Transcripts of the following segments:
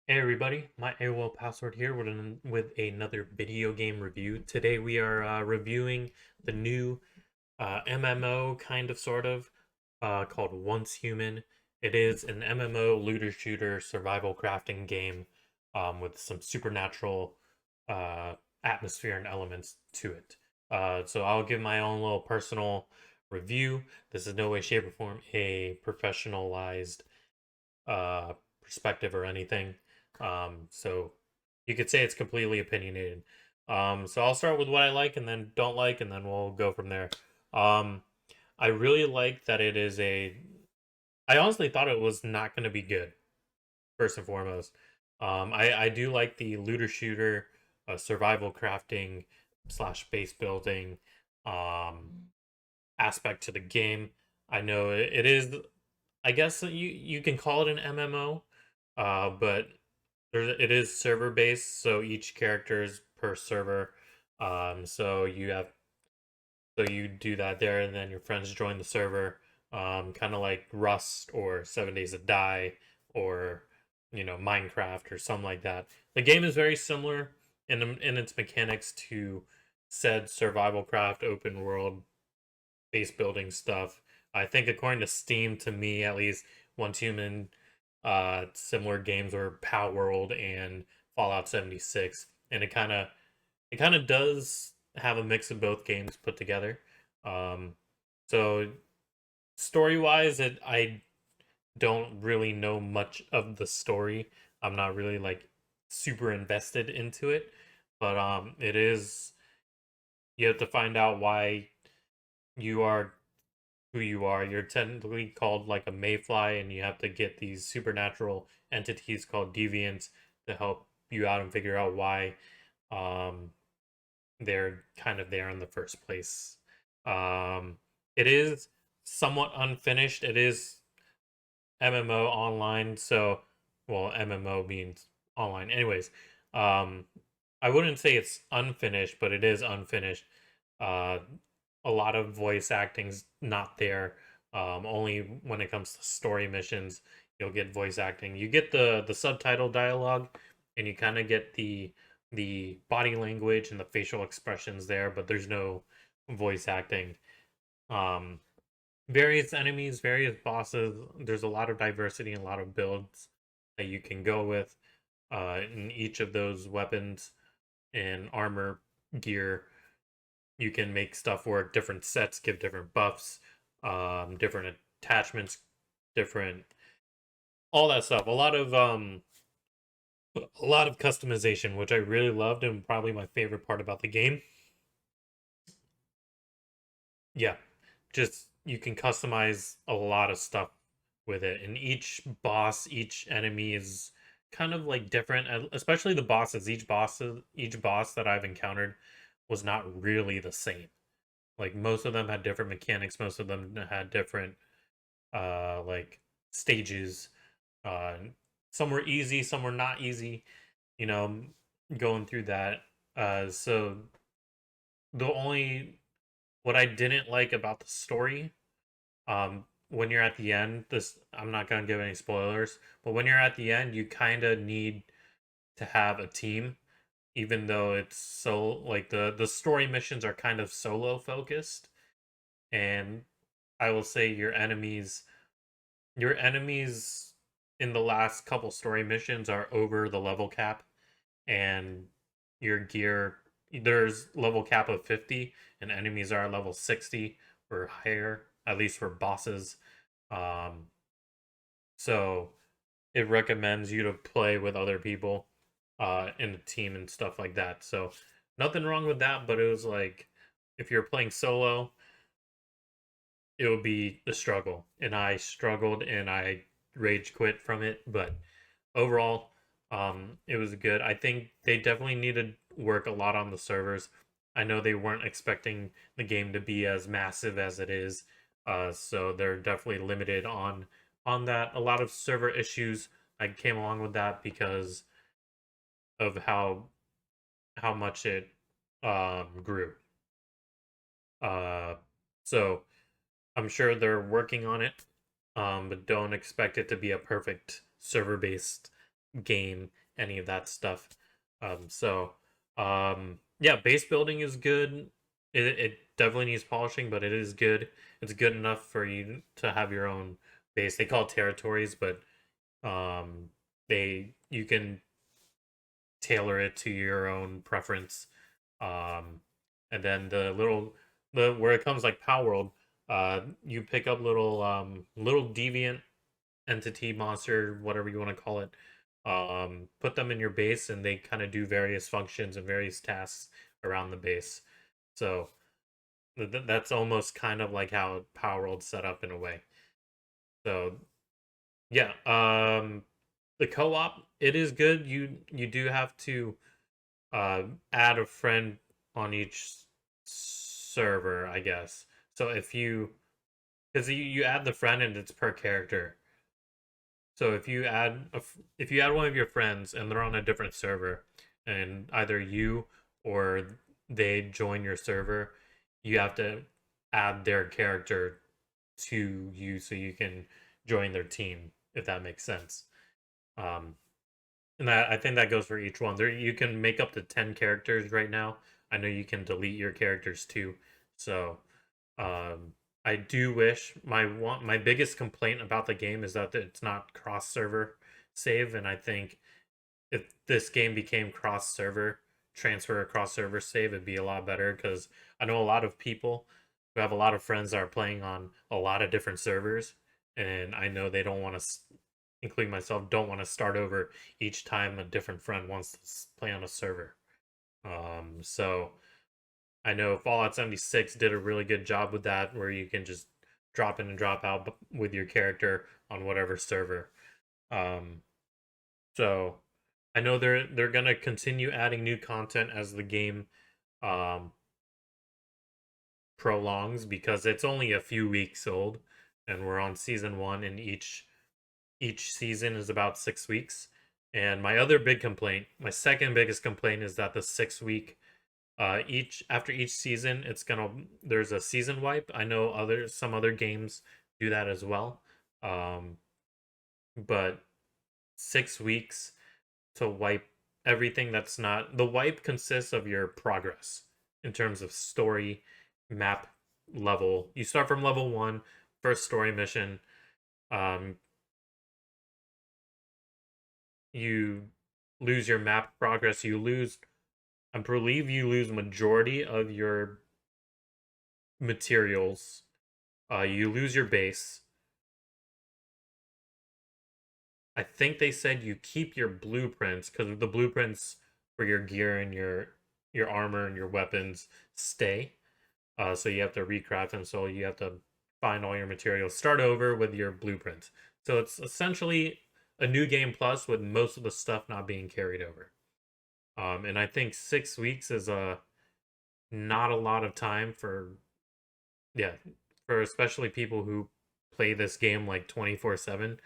Hey everybody, my AOL password here with another video game review. Today we are reviewing the new MMO kind of sort of called Once Human. It is an MMO looter shooter survival crafting game with some supernatural uh, atmosphere and elements to it. So I'll give my own little personal review. This is no way, shape, or form a professionalized uh, perspective or anything. So you could say it's completely opinionated. So I'll start with what I like and then don't like, and then we'll go from there. Um, I really like that it is a. I honestly thought it was not going to be good. First and foremost, I do like the looter shooter, survival crafting slash base building, aspect to the game. I know it is. I guess you can call it an MMO, but it is server based, so each character is per server. So you do that there, and then your friends join the server. Kind of like Rust or 7 Days to Die or Minecraft or something like that. The game is very similar in its mechanics to said survival craft open world base building stuff. I think according to Steam, to me at least, Once Human, similar games were Power World and Fallout 76, and it kind of does have a mix of both games put together. Um, so story wise, it I don't really know much of the story. I'm not really like super invested into it, but it is you have to find out why you are who you are. You're technically called like a mayfly, and you have to get these supernatural entities called deviants to help you out and figure out why um, they're kind of there in the first place. It is somewhat unfinished. It is MMO online, so well, MMO means online. Anyways, um, I wouldn't say it's unfinished, but it is unfinished. Uh, a lot of voice acting's not there. Only when it comes to story missions, you'll get voice acting. You get the subtitle dialogue, and you kind of get the body language and the facial expressions there, but there's no voice acting. Um, Various enemies, various bosses. There's a lot of diversity and a lot of builds that you can go with in each of those weapons and armor gear. You can make stuff work. Different sets give different buffs, different attachments, different all that stuff. A lot of customization, which I really loved and probably my favorite part about the game. Yeah, just you can customize a lot of stuff with it, and each enemy is kind of like different, especially the bosses. Each boss that I've encountered was not really the same. Like most of them had different mechanics, most of them had different like stages. Uh some were easy, some were not easy, you know, going through that. So the only what I didn't like about the story, when you're at the end, this I'm not gonna give any spoilers, but when you're at the end, you kind of need to have a team, even though it's so like the story missions are kind of solo focused, and I will say your enemies in the last couple story missions are over the level cap, and your gear there's level cap of 50 and enemies are level 60 or higher, at least for bosses. um so it recommends you to play with other people in a team and stuff like that. So nothing wrong with that, but it was like if you're playing solo, it would be a struggle. And I struggled and I rage quit from it, but overall, it was good. I think they definitely needed work a lot on the servers. I know they weren't expecting the game to be as massive as it is, so they're definitely limited on that. A lot of server issues I came along with that because of how much it grew. Uh, so I'm sure they're working on it, but don't expect it to be a perfect server based game any of that stuff. Yeah, base building is good. It definitely needs polishing, but it is good. It's good enough for you to have your own base. They call it territories, but they you can tailor it to your own preference. Um, and then the where it comes like Power World, you pick up little deviant entity monster, whatever you want to call it. Put them in your base, and they kind of do various functions and various tasks around the base. So that's almost kind of like how Power World's set up in a way. So yeah, the co-op, it is good. You do have to add a friend on each server, I guess. So if you because you add the friend and it's per character. So if you add one of your friends and they're on a different server, and either you or they join your server, you have to add their character to you so you can join their team, if that makes sense. Um, and I think that goes for each one. There you can make up to 10 characters right now. I know you can delete your characters too. So um, I do wish my biggest complaint about the game is that it's not cross server save, and I think if this game became cross server transfer or cross server save, it'd be a lot better because I know a lot of people who have a lot of friends that are playing on a lot of different servers, and I know they don't want to, including myself, don't want to start over each time a different friend wants to play on a server. So I know Fallout 76 did a really good job with that, where you can just drop in and drop out with your character on whatever server. Um, so I know they're gonna continue adding new content as the game um, prolongs because it's only a few weeks old, and we're on season one, and each season is about 6 weeks. And my other big complaint, my second biggest complaint, is that the 6 week each after each season there's a season wipe. I know some other games do that as well, um but 6 weeks to wipe everything that's not the wipe consists of your progress in terms of story, map, level. You start from level 1, first story mission. um you lose your map progress. I believe you lose majority of your materials. You lose your base. I think they said you keep your blueprints because the blueprints for your gear and your armor and your weapons stay. So you have to recraft them. So you have to find all your materials, start over with your blueprint. So it's essentially a new game plus with most of the stuff not being carried over. And I think 6 weeks is a not a lot of time for yeah for especially people who play this game like 24/7.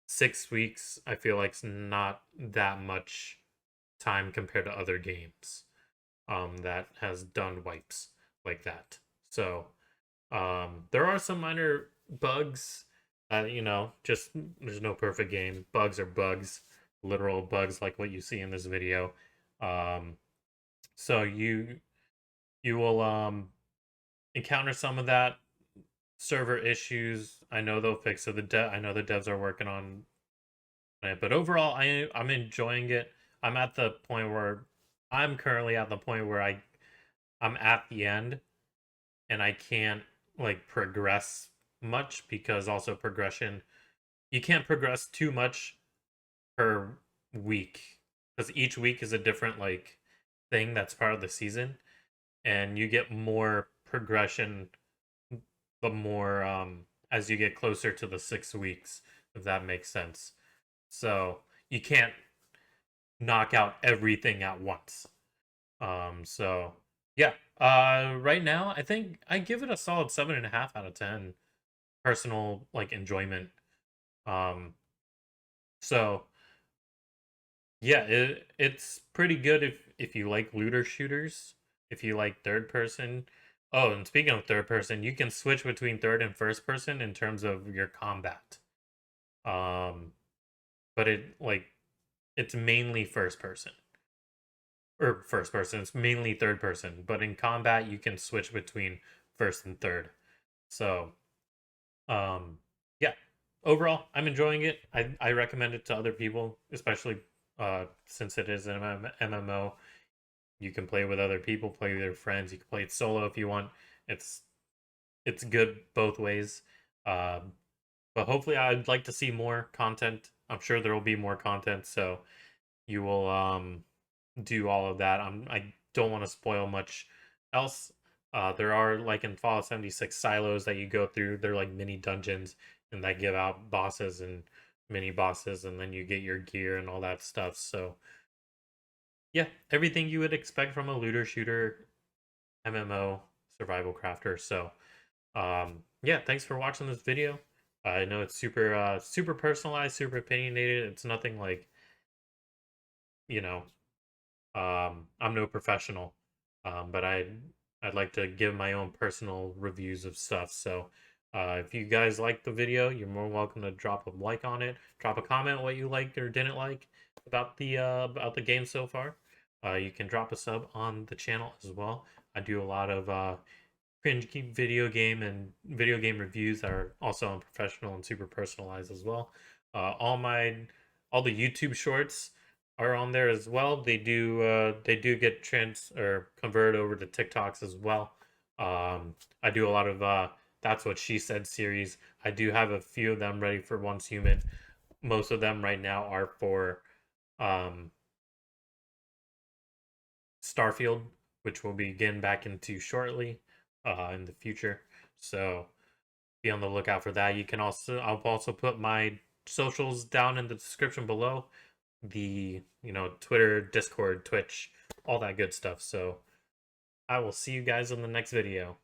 6 weeks, I feel like, is not that much time compared to other games that has done wipes like that. So there are some minor bugs. Just there's no perfect game. Bugs are bugs, literal bugs like what you see in this video. Um, so you will encounter some of that server issues. I know they'll fix it. I know the devs are working on it, but overall, I'm enjoying it. I'm at the point where I'm currently at the point where I'm at the end, and I can't like progress much because also progression you can't progress too much per week because each week is a different like thing that's part of the season, and you get more progression the more as you get closer to the 6 weeks, if that makes sense. So you can't knock out everything at once. So yeah. Right now I think I give it a solid 7.5 out of 10. Personal like enjoyment. Um, so yeah, it's pretty good if you like looter shooters, if you like third person. Oh, and speaking of third person, you can switch between third and first person in terms of your combat. Um, but it like it's mainly first person or first person. It's mainly third person, but in combat you can switch between first and third. So, um, yeah. Overall, I'm enjoying it. I recommend it to other people, especially since it is an MMO. You can play with other people, play with your friends. You can play it solo if you want. It's it's good both ways. Um, but hopefully, I'd like to see more content. I'm sure there will be more content, so you will do all of that. I don't want to spoil much else. There are, like in Fallout 76, silos that you go through. They're like mini dungeons, and that give out bosses and mini bosses, and then you get your gear and all that stuff. So yeah, everything you would expect from a looter shooter MMO survival crafter. So yeah, thanks for watching this video. I know it's super personalized, super opinionated. It's nothing like, you know, I'm no professional, but I'd like to give my own personal reviews of stuff. So, if you guys like the video, you're more welcome to drop a like on it, drop a comment what you liked or didn't like about the game so far. You can drop a sub on the channel as well. I do a lot of cringe video game and video game reviews that are also unprofessional and super personalized as well. All the YouTube shorts are on there as well. They do get trans or converted over to TikToks as well. I do a lot of That's What She Said series. I do have a few of them ready for Once Human. Most of them right now are for um Starfield, which we'll be getting back into shortly in the future. So be on the lookout for that. I'll also put my socials down in the description below. Twitter, Discord, Twitch, all that good stuff. So I will see you guys in the next video.